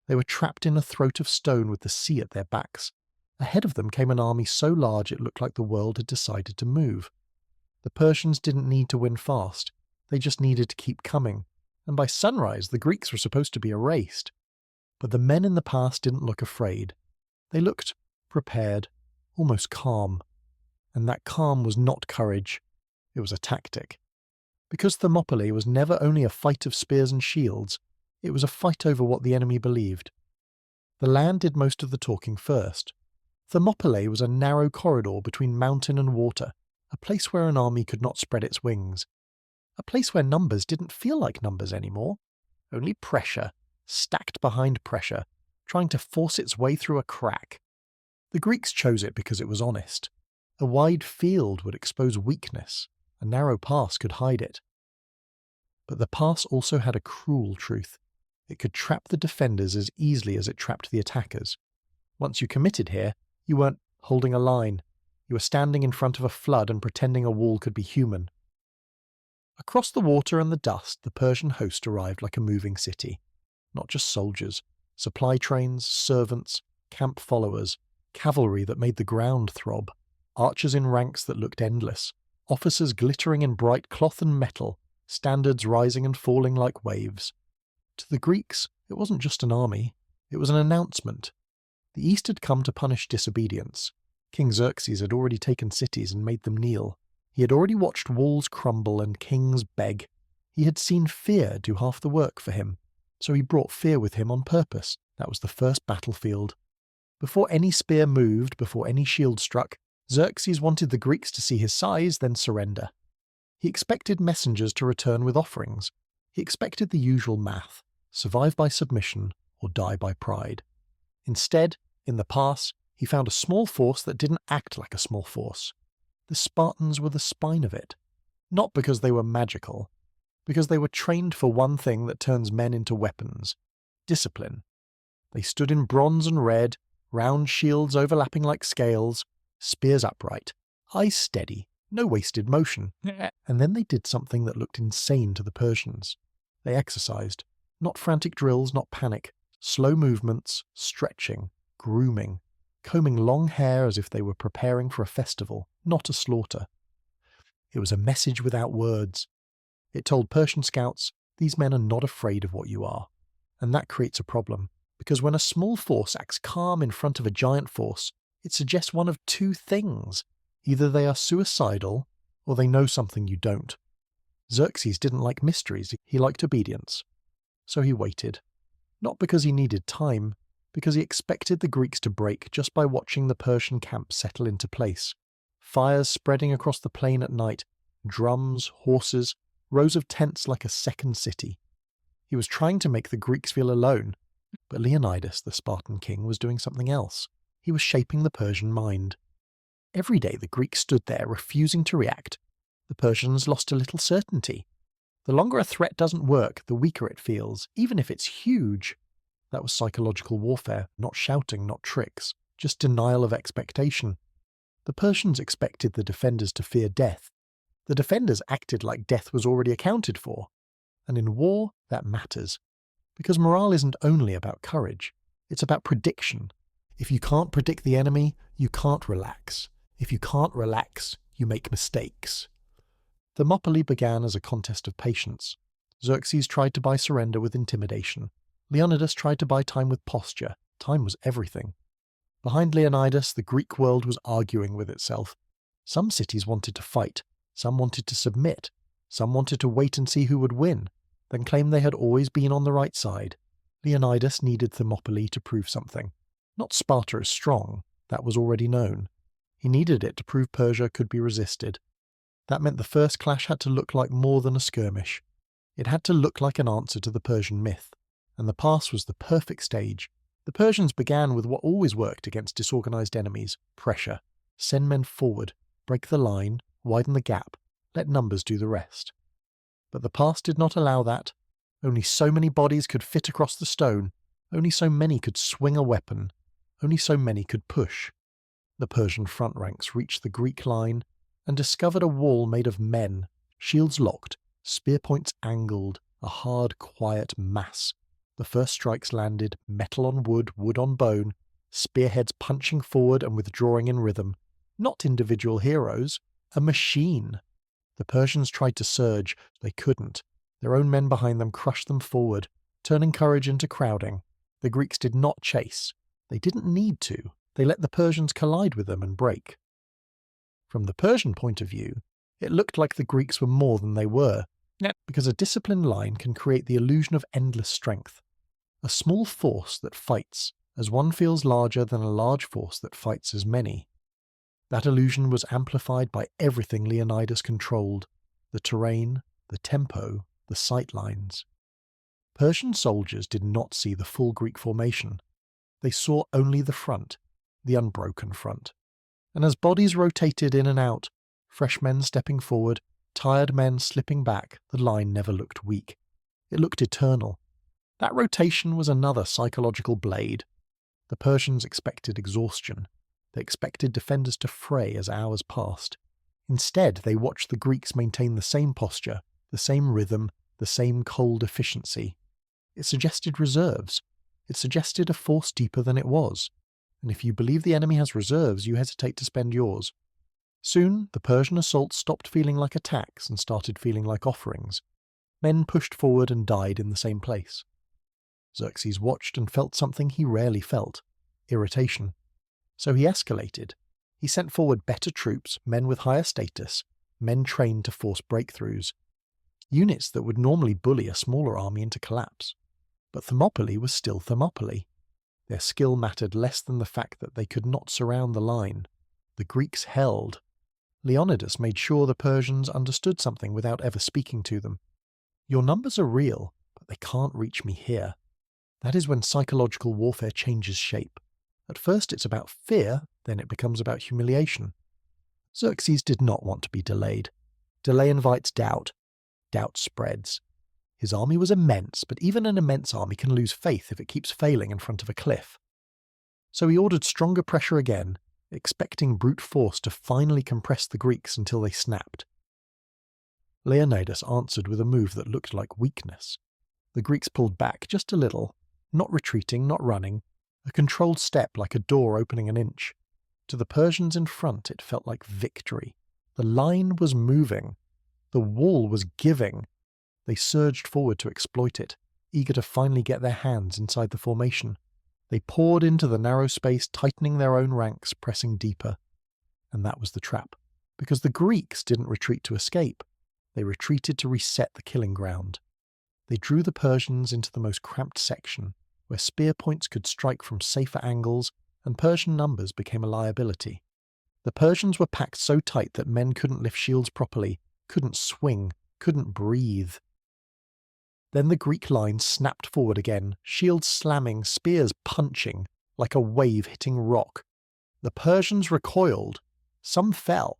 They were trapped in a throat of stone with the sea at their backs. Ahead of them came an army so large it looked like the world had decided to move. The Persians didn't need to win fast, they just needed to keep coming, and by sunrise the Greeks were supposed to be erased. But the men in the pass didn't look afraid. They looked prepared, almost calm. And that calm was not courage, it was a tactic. Because Thermopylae was never only a fight of spears and shields, it was a fight over what the enemy believed. The land did most of the talking first. Thermopylae was a narrow corridor between mountain and water, a place where an army could not spread its wings. A place where numbers didn't feel like numbers anymore. Only pressure, stacked behind pressure, trying to force its way through a crack. The Greeks chose it because it was honest. A wide field would expose weakness, a narrow pass could hide it. But the pass also had a cruel truth. It could trap the defenders as easily as it trapped the attackers. Once you committed here, you weren't holding a line. You were standing in front of a flood and pretending a wall could be human. Across the water and the dust, the Persian host arrived like a moving city. Not just soldiers, supply trains, servants, camp followers, cavalry that made the ground throb, archers in ranks that looked endless, officers glittering in bright cloth and metal, standards rising and falling like waves. To the Greeks, it wasn't just an army, it was an announcement. The East had come to punish disobedience. King Xerxes had already taken cities and made them kneel. He had already watched walls crumble and kings beg. He had seen fear do half the work for him, so he brought fear with him on purpose. That was the first battlefield. Before any spear moved, before any shield struck, Xerxes wanted the Greeks to see his size, then surrender. He expected messengers to return with offerings. He expected the usual math, survive by submission or die by pride. Instead, in the pass, he found a small force that didn't act like a small force. The Spartans were the spine of it. Not because they were magical, because they were trained for one thing that turns men into weapons: discipline. They stood in bronze and red, round shields overlapping like scales, spears upright, eyes steady, no wasted motion. And then they did something that looked insane to the Persians. They exercised. Not frantic drills, not panic. Slow movements, stretching, grooming, combing long hair as if they were preparing for a festival, not a slaughter. It was a message without words. It told Persian scouts, these men are not afraid of what you are. And that creates a problem, because when a small force acts calm in front of a giant force, it suggests one of two things. Either they are suicidal, or they know something you don't. Xerxes didn't like mysteries, he liked obedience. So he waited. Not because he needed time, because he expected the Greeks to break just by watching the Persian camp settle into place. Fires spreading across the plain at night, drums, horses, rows of tents like a second city. He was trying to make the Greeks feel alone, but Leonidas, the Spartan king, was doing something else. He was shaping the Persian mind. Every day the Greeks stood there refusing to react. The Persians lost a little certainty. The longer a threat doesn't work, the weaker it feels, even if it's huge. That was psychological warfare, not shouting, not tricks, just denial of expectation. The Persians expected the defenders to fear death. The defenders acted like death was already accounted for. And in war, that matters. Because morale isn't only about courage, it's about prediction. If you can't predict the enemy, you can't relax. If you can't relax, you make mistakes. Thermopylae began as a contest of patience. Xerxes tried to buy surrender with intimidation. Leonidas tried to buy time with posture. Time was everything. Behind Leonidas, the Greek world was arguing with itself. Some cities wanted to fight. Some wanted to submit. Some wanted to wait and see who would win, then claim they had always been on the right side. Leonidas needed Thermopylae to prove something. Not Sparta as strong, that was already known. He needed it to prove Persia could be resisted. That meant the first clash had to look like more than a skirmish. It had to look like an answer to the Persian myth, and the pass was the perfect stage. The Persians began with what always worked against disorganized enemies: pressure. Send men forward, break the line, widen the gap, let numbers do the rest. But the pass did not allow that. Only so many bodies could fit across the stone, only so many could swing a weapon, only so many could push. The Persian front ranks reached the Greek line and discovered a wall made of men, shields locked, spear points angled, a hard, quiet mass. The first strikes landed, metal on wood, wood on bone, spearheads punching forward and withdrawing in rhythm. Not individual heroes, a machine. The Persians tried to surge, they couldn't. Their own men behind them crushed them forward, turning courage into crowding. The Greeks did not chase. They didn't need to. They let the Persians collide with them and break. From the Persian point of view, it looked like the Greeks were more than they were, because a disciplined line can create the illusion of endless strength. A small force that fights as one feels larger than a large force that fights as many. That illusion was amplified by everything Leonidas controlled: the terrain, the tempo, the sight lines. Persian soldiers did not see the full Greek formation. They saw only the front, the unbroken front. And as bodies rotated in and out, fresh men stepping forward, tired men slipping back, the line never looked weak. It looked eternal. That rotation was another psychological blade. The Persians expected exhaustion. They expected defenders to fray as hours passed. Instead, they watched the Greeks maintain the same posture, the same rhythm, the same cold efficiency. It suggested reserves. It suggested a force deeper than it was. And if you believe the enemy has reserves, you hesitate to spend yours. Soon, the Persian assaults stopped feeling like attacks and started feeling like offerings. Men pushed forward and died in the same place. Xerxes watched and felt something he rarely felt: irritation. So he escalated. He sent forward better troops, men with higher status, men trained to force breakthroughs. Units that would normally bully a smaller army into collapse. But Thermopylae was still Thermopylae. Their skill mattered less than the fact that they could not surround the line. The Greeks held. Leonidas made sure the Persians understood something without ever speaking to them. Your numbers are real, but they can't reach me here. That is when psychological warfare changes shape. At first it's about fear, then it becomes about humiliation. Xerxes did not want to be delayed. Delay invites doubt. Doubt spreads. His army was immense, but even an immense army can lose faith if it keeps failing in front of a cliff. So he ordered stronger pressure again, expecting brute force to finally compress the Greeks until they snapped. Leonidas answered with a move that looked like weakness. The Greeks pulled back just a little, not retreating, not running, a controlled step like a door opening an inch. To the Persians in front it felt like victory. The line was moving. The wall was giving. They surged forward to exploit it, eager to finally get their hands inside the formation. They poured into the narrow space, tightening their own ranks, pressing deeper. And that was the trap, because the Greeks didn't retreat to escape. They retreated to reset the killing ground. They drew the Persians into the most cramped section, where spear points could strike from safer angles, and Persian numbers became a liability. The Persians were packed so tight that men couldn't lift shields properly, couldn't swing, couldn't breathe. Then the Greek line snapped forward again, shields slamming, spears punching, like a wave hitting rock. The Persians recoiled. Some fell.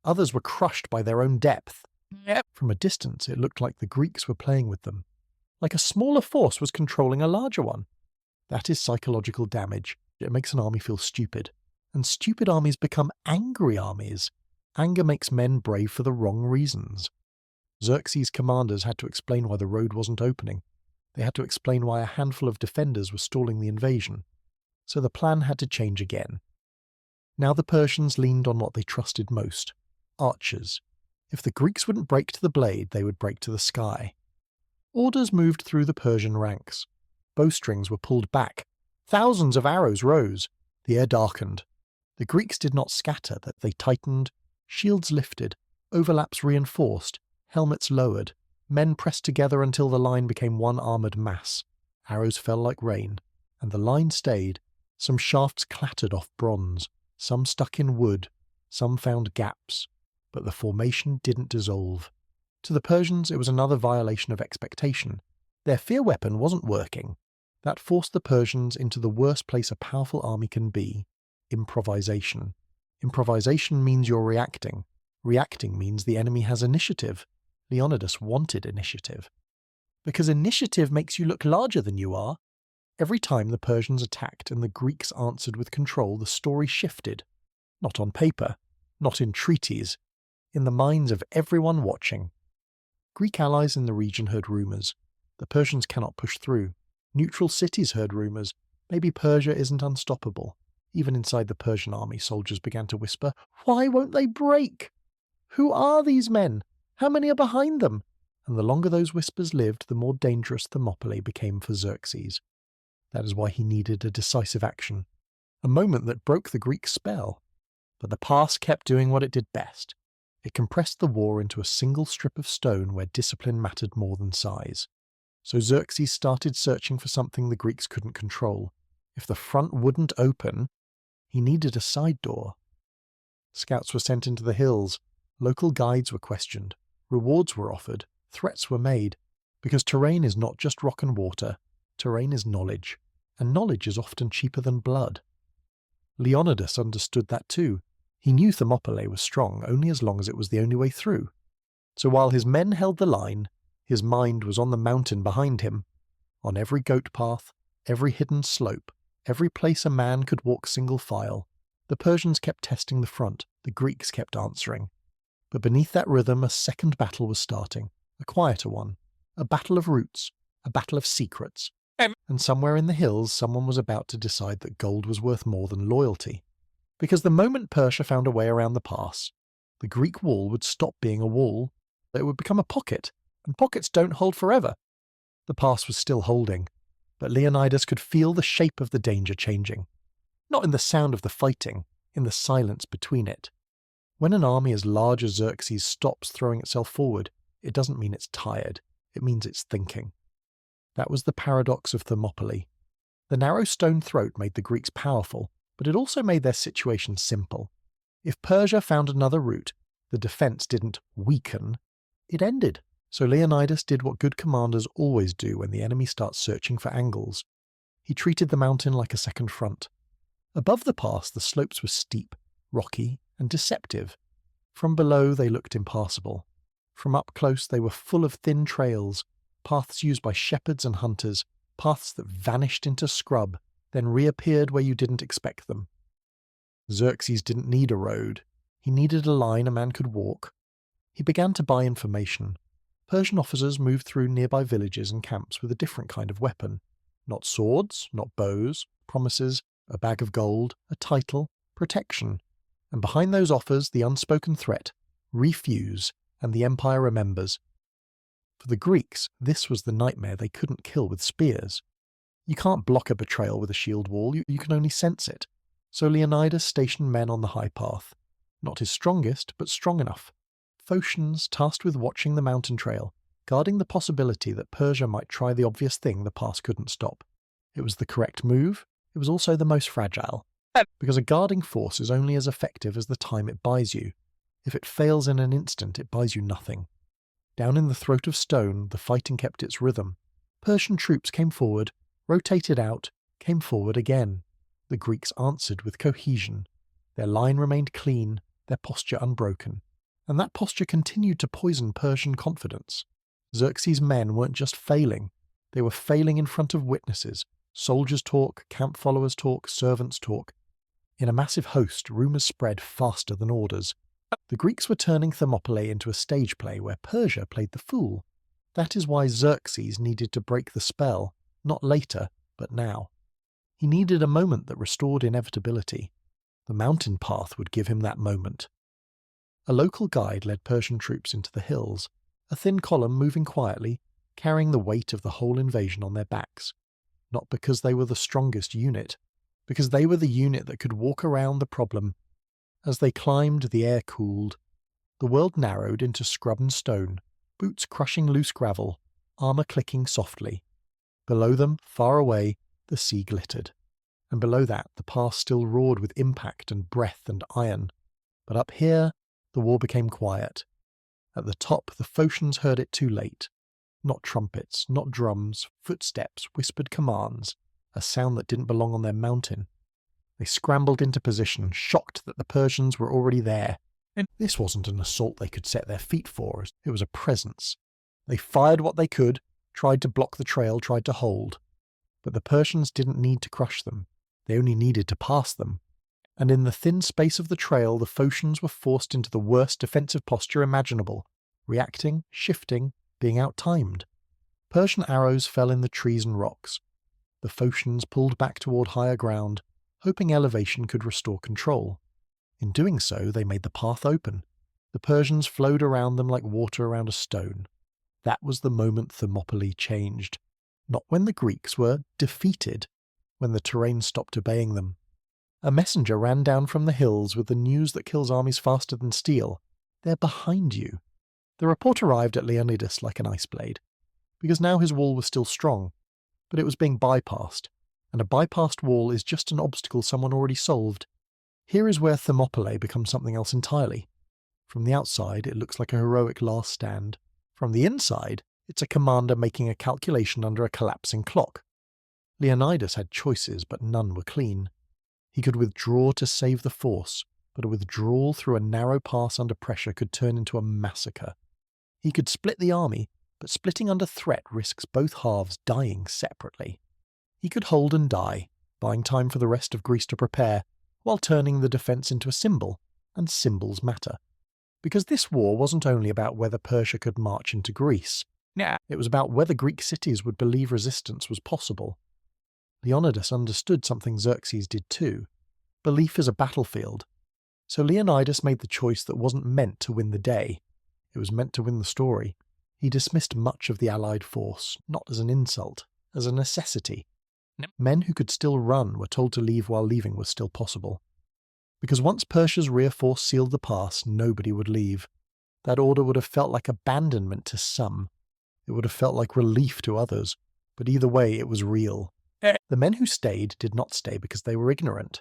Others were crushed by their own depth. From a distance, it looked like the Greeks were playing with them. Like a smaller force was controlling a larger one. That is psychological damage. It makes an army feel stupid. And stupid armies become angry armies. Anger makes men brave for the wrong reasons. Xerxes' commanders had to explain why the road wasn't opening. They had to explain why a handful of defenders were stalling the invasion. So the plan had to change again. Now the Persians leaned on what they trusted most: archers. If the Greeks wouldn't break to the blade, they would break to the sky. Orders moved through the Persian ranks. Bowstrings were pulled back. Thousands of arrows rose. The air darkened. The Greeks did not scatter, that they tightened. Shields lifted. Overlaps reinforced. Helmets lowered. Men pressed together until the line became one armoured mass. Arrows fell like rain. And the line stayed. Some shafts clattered off bronze. Some stuck in wood. Some found gaps. But the formation didn't dissolve. To the Persians, it was another violation of expectation. Their fear weapon wasn't working. That forced the Persians into the worst place a powerful army can be: improvisation. Improvisation means you're reacting. Reacting means the enemy has initiative. Leonidas wanted initiative. Because initiative makes you look larger than you are. Every time the Persians attacked and the Greeks answered with control, the story shifted. Not on paper, not in treaties, in the minds of everyone watching. Greek allies in the region heard rumours. The Persians cannot push through. Neutral cities heard rumours. Maybe Persia isn't unstoppable. Even inside the Persian army, soldiers began to whisper, "Why won't they break? Who are these men? How many are behind them?" And the longer those whispers lived, the more dangerous Thermopylae became for Xerxes. That is why he needed a decisive action. A moment that broke the Greek spell. But the pass kept doing what it did best. It compressed the war into a single strip of stone where discipline mattered more than size. So Xerxes started searching for something the Greeks couldn't control. If the front wouldn't open, he needed a side door. Scouts were sent into the hills. Local guides were questioned. Rewards were offered. Threats were made. Because terrain is not just rock and water. Terrain is knowledge. And knowledge is often cheaper than blood. Leonidas understood that too. He knew Thermopylae was strong only as long as it was the only way through. So while his men held the line, his mind was on the mountain behind him. On every goat path, every hidden slope, every place a man could walk single file, the Persians kept testing the front, the Greeks kept answering. But beneath that rhythm a second battle was starting, a quieter one, a battle of roots, a battle of secrets. And somewhere in the hills someone was about to decide that gold was worth more than loyalty. Because the moment Persia found a way around the pass, the Greek wall would stop being a wall, it would become a pocket, and pockets don't hold forever. The pass was still holding, but Leonidas could feel the shape of the danger changing. Not in the sound of the fighting, in the silence between it. When an army as large as Xerxes stops throwing itself forward, it doesn't mean it's tired, it means it's thinking. That was the paradox of Thermopylae. The narrow stone throat made the Greeks powerful, but it also made their situation simple. If Persia found another route, the defence didn't weaken, it ended. So Leonidas did what good commanders always do when the enemy starts searching for angles. He treated the mountain like a second front. Above the pass, the slopes were steep, rocky, and deceptive. From below, they looked impassable. From up close, they were full of thin trails, paths used by shepherds and hunters, paths that vanished into scrub, then reappeared where you didn't expect them. Xerxes didn't need a road. He needed a line a man could walk. He began to buy information. Persian officers moved through nearby villages and camps with a different kind of weapon. Not swords, not bows, promises, a bag of gold, a title, protection. And behind those offers, the unspoken threat, refuse, and the empire remembers. For the Greeks, this was the nightmare they couldn't kill with spears. You can't block a betrayal with a shield wall, you can only sense it. So Leonidas stationed men on the high path. Not his strongest, but strong enough. Phocians tasked with watching the mountain trail, guarding the possibility that Persia might try the obvious thing the pass couldn't stop. It was the correct move, it was also the most fragile. Because a guarding force is only as effective as the time it buys you. If it fails in an instant, it buys you nothing. Down in the throat of stone, the fighting kept its rhythm. Persian troops came forward, rotated out, came forward again. The Greeks answered with cohesion. Their line remained clean, their posture unbroken. And that posture continued to poison Persian confidence. Xerxes' men weren't just failing, they were failing in front of witnesses. Soldiers talk, camp followers talk, servants talk. In a massive host, rumours spread faster than orders. The Greeks were turning Thermopylae into a stage play where Persia played the fool. That is why Xerxes needed to break the spell, not later, but now. He needed a moment that restored inevitability. The mountain path would give him that moment. A local guide led Persian troops into the hills, a thin column moving quietly, carrying the weight of the whole invasion on their backs. Not because they were the strongest unit, because they were the unit that could walk around the problem. As they climbed, the air cooled. The world narrowed into scrub and stone, boots crushing loose gravel, armour clicking softly. Below them, far away, the sea glittered. And below that, the pass still roared with impact and breath and iron. But up here, the war became quiet. At the top, the Phocians heard it too late. Not trumpets, not drums, footsteps, whispered commands, a sound that didn't belong on their mountain. They scrambled into position, shocked that the Persians were already there. And this wasn't an assault they could set their feet for, it was a presence. They fired what they could, tried to block the trail, tried to hold. But the Persians didn't need to crush them, they only needed to pass them. And in the thin space of the trail, the Phocians were forced into the worst defensive posture imaginable, reacting, shifting, being out-timed. Persian arrows fell in the trees and rocks. The Phocians pulled back toward higher ground, hoping elevation could restore control. In doing so, they made the path open. The Persians flowed around them like water around a stone. That was the moment Thermopylae changed. Not when the Greeks were defeated, when the terrain stopped obeying them. A messenger ran down from the hills with the news that kills armies faster than steel. They're behind you. The report arrived at Leonidas like an ice blade, because now his wall was still strong, but it was being bypassed, and a bypassed wall is just an obstacle someone already solved. Here is where Thermopylae becomes something else entirely. From the outside, it looks like a heroic last stand. From the inside, it's a commander making a calculation under a collapsing clock. Leonidas had choices, but none were clean. He could withdraw to save the force, but a withdrawal through a narrow pass under pressure could turn into a massacre. He could split the army, but splitting under threat risks both halves dying separately. He could hold and die, buying time for the rest of Greece to prepare, while turning the defence into a symbol, and symbols matter. Because this war wasn't only about whether Persia could march into Greece. It was about whether Greek cities would believe resistance was possible. Leonidas understood something Xerxes did too. Belief is a battlefield. So Leonidas made the choice that wasn't meant to win the day. It was meant to win the story. He dismissed much of the Allied force, not as an insult, as a necessity. Men who could still run were told to leave while leaving was still possible. Because once Persia's rear force sealed the pass, nobody would leave. That order would have felt like abandonment to some. It would have felt like relief to others. But either way, it was real. The men who stayed did not stay because they were ignorant.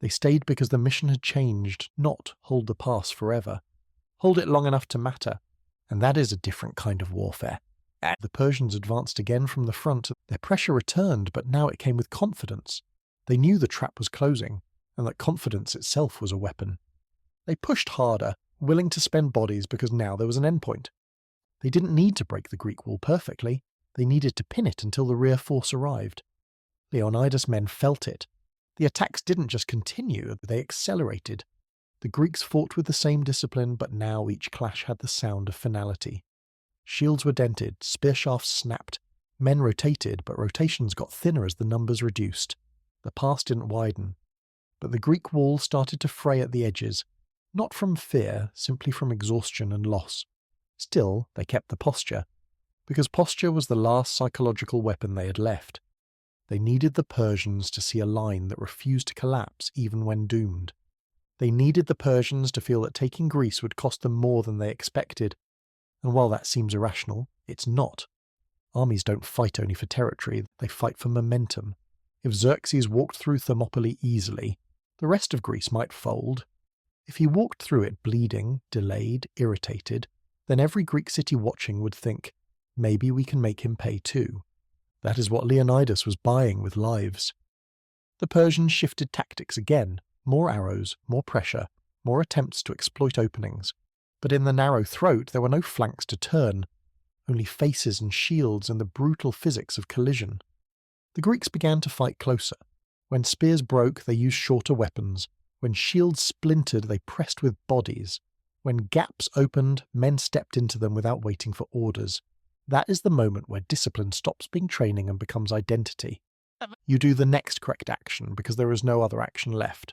They stayed because the mission had changed, not hold the pass forever. Hold it long enough to matter. And that is a different kind of warfare. The Persians advanced again from the front. Their pressure returned, but now it came with confidence. They knew the trap was closing, and that confidence itself was a weapon. They pushed harder, willing to spend bodies because now there was an endpoint. They didn't need to break the Greek wall perfectly. They needed to pin it until the rear force arrived. Leonidas' men felt it. The attacks didn't just continue, they accelerated. The Greeks fought with the same discipline, but now each clash had the sound of finality. Shields were dented, spear shafts snapped. Men rotated, but rotations got thinner as the numbers reduced. The pass didn't widen. But the Greek wall started to fray at the edges, not from fear, simply from exhaustion and loss. Still, they kept the posture, because posture was the last psychological weapon they had left. They needed the Persians to see a line that refused to collapse even when doomed. They needed the Persians to feel that taking Greece would cost them more than they expected. And while that seems irrational, it's not. Armies don't fight only for territory, they fight for momentum. If Xerxes walked through Thermopylae easily, the rest of Greece might fold. If he walked through it bleeding, delayed, irritated, then every Greek city watching would think, maybe we can make him pay too. That is what Leonidas was buying with lives. The Persians shifted tactics again, more arrows, more pressure, more attempts to exploit openings. But in the narrow throat there were no flanks to turn, only faces and shields and the brutal physics of collision. The Greeks began to fight closer. When spears broke, they used shorter weapons. When shields splintered, they pressed with bodies. When gaps opened, men stepped into them without waiting for orders. That is the moment where discipline stops being training and becomes identity. You do the next correct action because there is no other action left.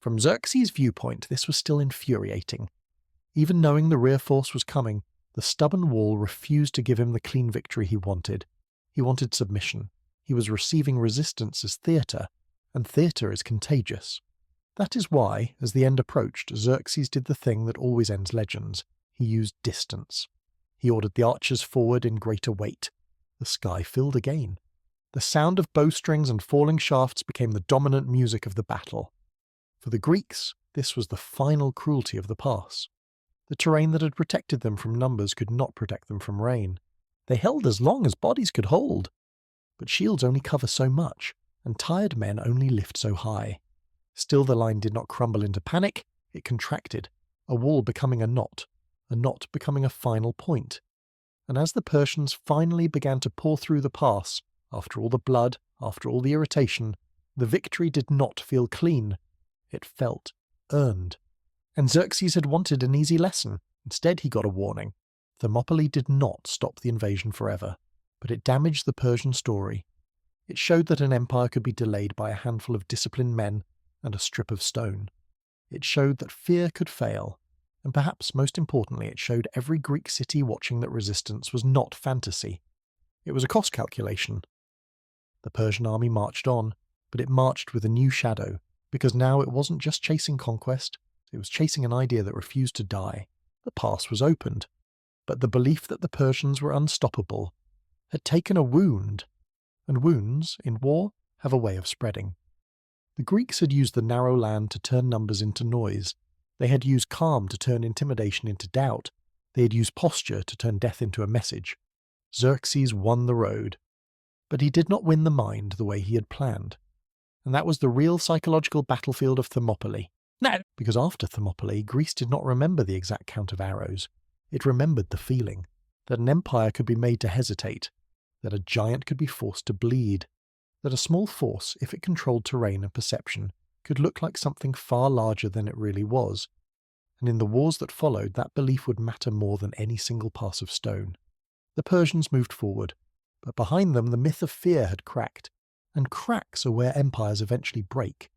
From Xerxes' viewpoint, this was still infuriating. Even knowing the rear force was coming, the stubborn wall refused to give him the clean victory he wanted. He wanted submission. He was receiving resistance as theatre, and theatre is contagious. That is why, as the end approached, Xerxes did the thing that always ends legends. He used distance. He ordered the archers forward in greater weight. The sky filled again. The sound of bowstrings and falling shafts became the dominant music of the battle. For the Greeks, this was the final cruelty of the pass. The terrain that had protected them from numbers could not protect them from rain. They held as long as bodies could hold. But shields only cover so much, and tired men only lift so high. Still the line did not crumble into panic, it contracted, a wall becoming a knot becoming a final point. And as the Persians finally began to pour through the pass, after all the blood, after all the irritation, the victory did not feel clean. It felt earned. And Xerxes had wanted an easy lesson. Instead he got a warning. Thermopylae did not stop the invasion forever, but it damaged the Persian story. It showed that an empire could be delayed by a handful of disciplined men and a strip of stone. It showed that fear could fail, and perhaps most importantly, it showed every Greek city watching that resistance was not fantasy. It was a cost calculation. The Persian army marched on, but it marched with a new shadow, because now it wasn't just chasing conquest, it was chasing an idea that refused to die. The pass was opened, but the belief that the Persians were unstoppable had taken a wound, and wounds, in war, have a way of spreading. The Greeks had used the narrow land to turn numbers into noise. They had used calm to turn intimidation into doubt. They had used posture to turn death into a message. Xerxes won the road, but he did not win the mind the way he had planned. And that was the real psychological battlefield of Thermopylae. No! Because after Thermopylae, Greece did not remember the exact count of arrows. It remembered the feeling that an empire could be made to hesitate, that a giant could be forced to bleed, that a small force, if it controlled terrain and perception, could look like something far larger than it really was. And in the wars that followed, that belief would matter more than any single pass of stone. The Persians moved forward, but behind them the myth of fear had cracked, and cracks are where empires eventually break.